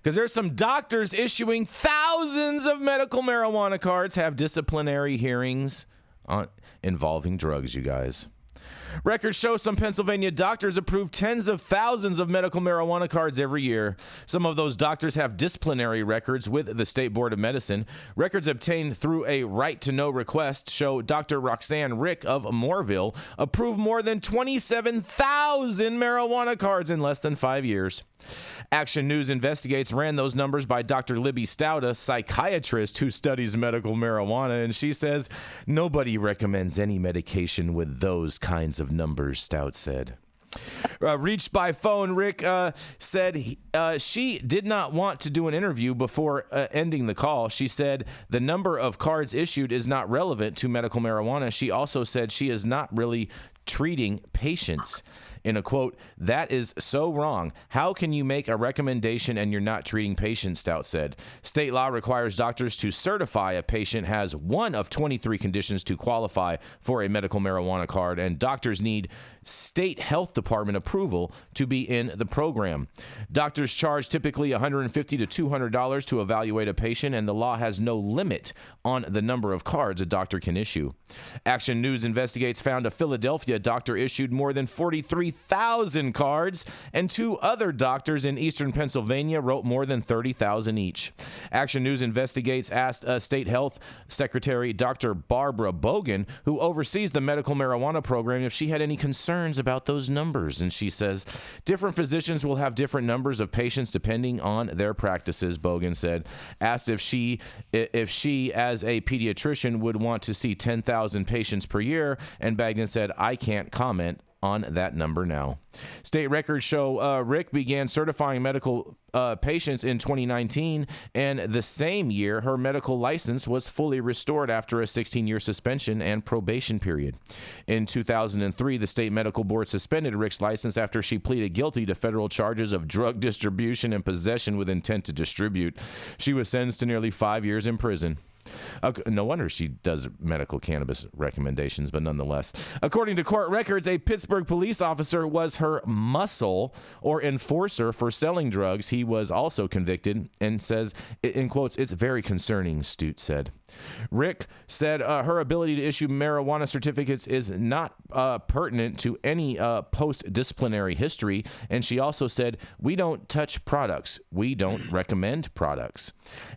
because there's some doctors issuing thousands of medical marijuana cards have disciplinary hearings involving drugs, you guys. Records show some Pennsylvania doctors approve tens of thousands of medical marijuana cards every year. Some of those doctors have disciplinary records with the State Board of Medicine. Records obtained through a right-to-know request show Dr. Roxanne Rick of Moorville approved more than 27,000 marijuana cards in less than 5 years. Action News Investigates ran those numbers by Dr. Libby Stout, a psychiatrist who studies medical marijuana, and she says, nobody recommends any medication with those kinds of numbers, Stout said. Reached by phone, Rick said she did not want to do an interview before ending the call. She said the number of cards issued is not relevant to medical marijuana. She also said she is not really treating patients. In a quote, that is so wrong. How can you make a recommendation and you're not treating patients, Stout said. State law requires doctors to certify a patient has one of 23 conditions to qualify for a medical marijuana card, and doctors need state health department approval to be in the program. Doctors charge typically $150 to $200 to evaluate a patient, and the law has no limit on the number of cards a doctor can issue. Action News Investigates found a Philadelphia doctor issued more than 43,000 cards, and two other doctors in eastern Pennsylvania wrote more than 30,000 each. Action News Investigates asked State Health Secretary Dr. Barbara Bogan, who oversees the medical marijuana program, if she had any concerns about those numbers. And she says, different physicians will have different numbers of patients depending on their practices, Bogan said. Asked if she as a pediatrician would want to see 10,000 patients per year, and Bagdan said, I can't comment on that number now. State records show Rick began certifying medical patients in 2019, and the same year her medical license was fully restored after a 16-year suspension and probation period. In 2003, the state medical board suspended Rick's license after she pleaded guilty to federal charges of drug distribution and possession with intent to distribute. She was sentenced to nearly 5 years in prison. No wonder she does medical cannabis recommendations, but nonetheless. According to court records, a Pittsburgh police officer was her muscle or enforcer for selling drugs. He was also convicted and says, in quotes, it's very concerning, Stute said. Rick said her ability to issue marijuana certificates is not pertinent to any post-disciplinary history, and she also said, we don't touch products. We don't recommend products.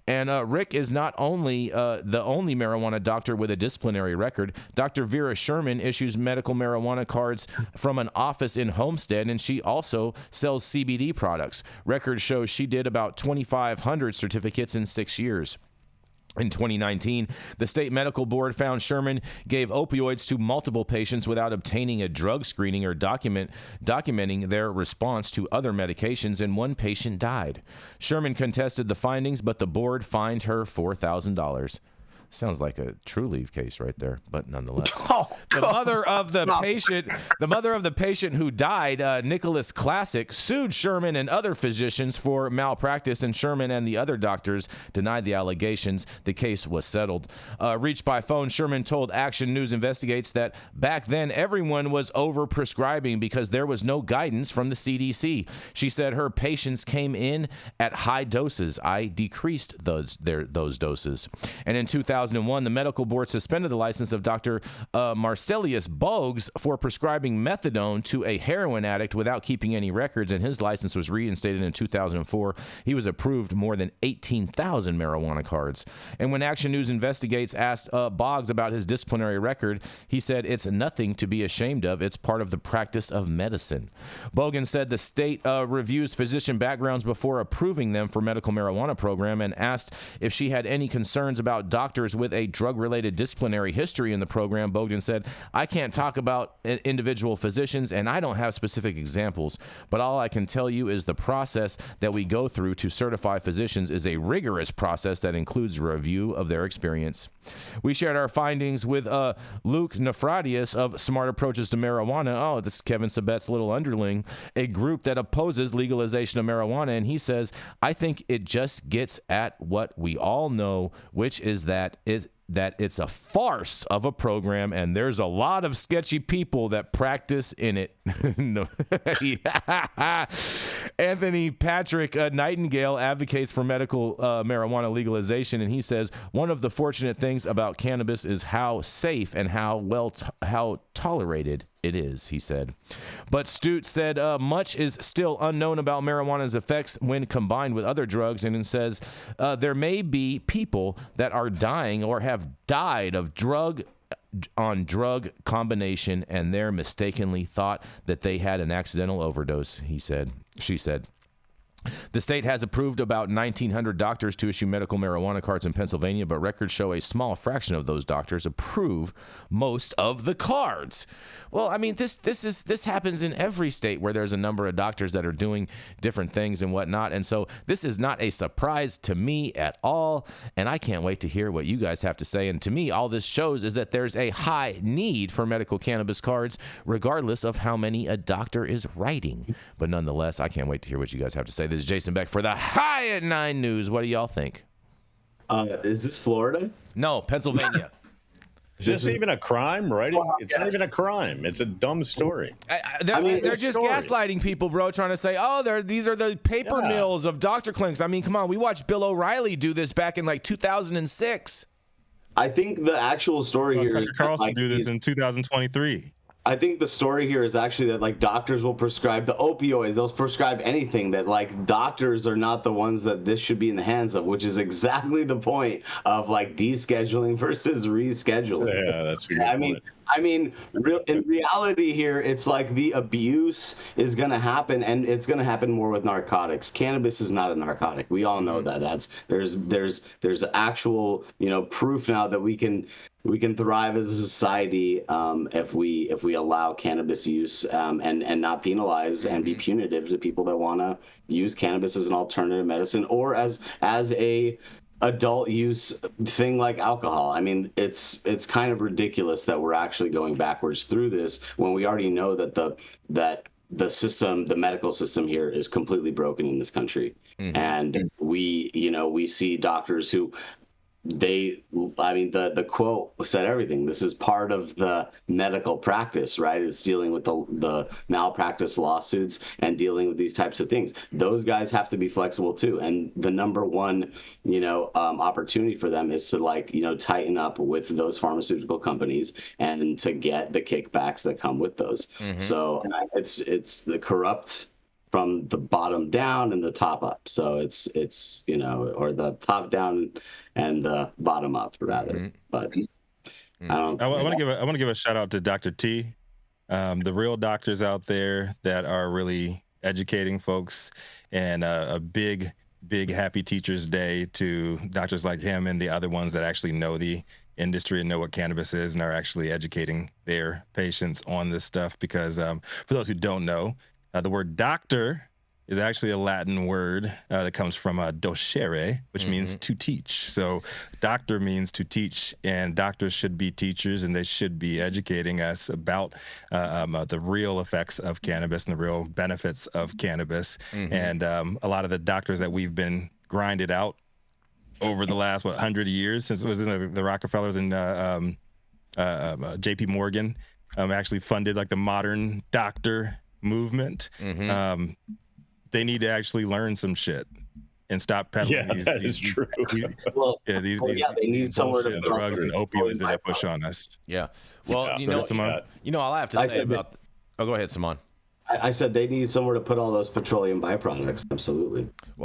And Rick is not only the only marijuana doctor with a disciplinary record. Dr. Vera Sherman issues medical marijuana cards from an office in Homestead, and she also sells CBD products. Records show she did about 2,500 certificates in 6 years. In 2019, the state medical board found Sherman gave opioids to multiple patients without obtaining a drug screening or documenting their response to other medications, and one patient died. Sherman contested the findings, but the board fined her $4,000. Sounds like a True Leave case right there, but nonetheless. The mother of the patient who died, Nicholas Classic, sued Sherman and other physicians for malpractice, and Sherman and the other doctors denied the allegations. The case was settled. Reached by phone, Sherman told Action News Investigates that back then everyone was over-prescribing because there was no guidance from the CDC. She said her patients came in at high doses. I decreased those doses. And in 2001, the medical board suspended the license of Dr. Marcellus Bogues for prescribing methadone to a heroin addict without keeping any records, and his license was reinstated in 2004. He was approved more than 18,000 marijuana cards. And when Action News Investigates asked Boggs about his disciplinary record, he said, it's nothing to be ashamed of. It's part of the practice of medicine. Bogan said the state reviews physician backgrounds before approving them for medical marijuana program, and asked if she had any concerns about doctors with a drug-related disciplinary history in the program. Bogdan said, I can't talk about individual physicians, and I don't have specific examples, but all I can tell you is the process that we go through to certify physicians is a rigorous process that includes a review of their experience. We shared our findings with Luke Nefradius of Smart Approaches to Marijuana. Oh, this is Kevin Sabet's little underling, a group that opposes legalization of marijuana, and he says, I think it just gets at what we all know, which is that that it's a farce of a program, and there's a lot of sketchy people that practice in it. Anthony Patrick Nightingale advocates for medical marijuana legalization, and he says one of the fortunate things about cannabis is how safe and how tolerated it is, he said. But Stute said much is still unknown about marijuana's effects when combined with other drugs, and it says there may be people that are dying or have died of drug combination, and they're mistakenly thought that they had an accidental overdose, she said. The state has approved about 1,900 doctors to issue medical marijuana cards in Pennsylvania, but records show a small fraction of those doctors approve most of the cards. Well, I mean, this happens in every state where there's a number of doctors that are doing different things and whatnot, and so this is not a surprise to me at all, and I can't wait to hear what you guys have to say. And to me, all this shows is that there's a high need for medical cannabis cards, regardless of how many a doctor is writing. But nonetheless, I can't wait to hear what you guys have to say. This is Jason Beck for the High at 9 News. What do y'all think? Is this Florida? No, Pennsylvania. Is this even a crime, right? It's not even a crime. It's a dumb story. They're just gaslighting people, bro, trying to say, oh, these are the paper mills of doctor clinics. I mean, come on. We watched Bill O'Reilly do this back in like 2006. I think the actual story here Tucker Carlson do this in 2023. I think the story here is actually that like doctors will prescribe the opioids. They'll prescribe anything, that like doctors are not the ones that this should be in the hands of, which is exactly the point of like descheduling versus rescheduling. Yeah, that's a good point. I mean, in reality here, it's like the abuse is going to happen, and it's going to happen more with narcotics. Cannabis is not a narcotic. We all know that. There's actual, proof now that we can thrive as a society if we allow cannabis use and not penalize and be punitive to people that want to use cannabis as an alternative medicine or as a adult use thing like alcohol. I mean, it's kind of ridiculous that we're actually going backwards through this when we already know that the system, the medical system here is completely broken in this country. And we see doctors who the quote said everything. This is part of the medical practice, right? It's dealing with the malpractice lawsuits and dealing with these types of things. Those guys have to be flexible too. And the number one, opportunity for them is to tighten up with those pharmaceutical companies and to get the kickbacks that come with those. So it's the corrupt from the bottom down and the top up. So it's or the top down and the bottom up rather. But I want to give a shout out to Dr. T, the real doctors out there that are really educating folks, and a big happy Teachers Day to doctors like him and the other ones that actually know the industry and know what cannabis is and are actually educating their patients on this stuff. Because for those who don't know, the word doctor is actually a Latin word that comes from docere, which means to teach. So doctor means to teach, and doctors should be teachers, and they should be educating us about the real effects of cannabis and the real benefits of cannabis. And a lot of the doctors that we've been grinded out over the last 100 years, since it was in the Rockefellers and J.P. Morgan, actually funded like the modern doctor movement. They need to actually learn some shit and stop peddling they need somewhere to drugs and opioids that they push on us. Well, all I have to say about go ahead, Simon. I said they need somewhere to put all those petroleum byproducts. Absolutely.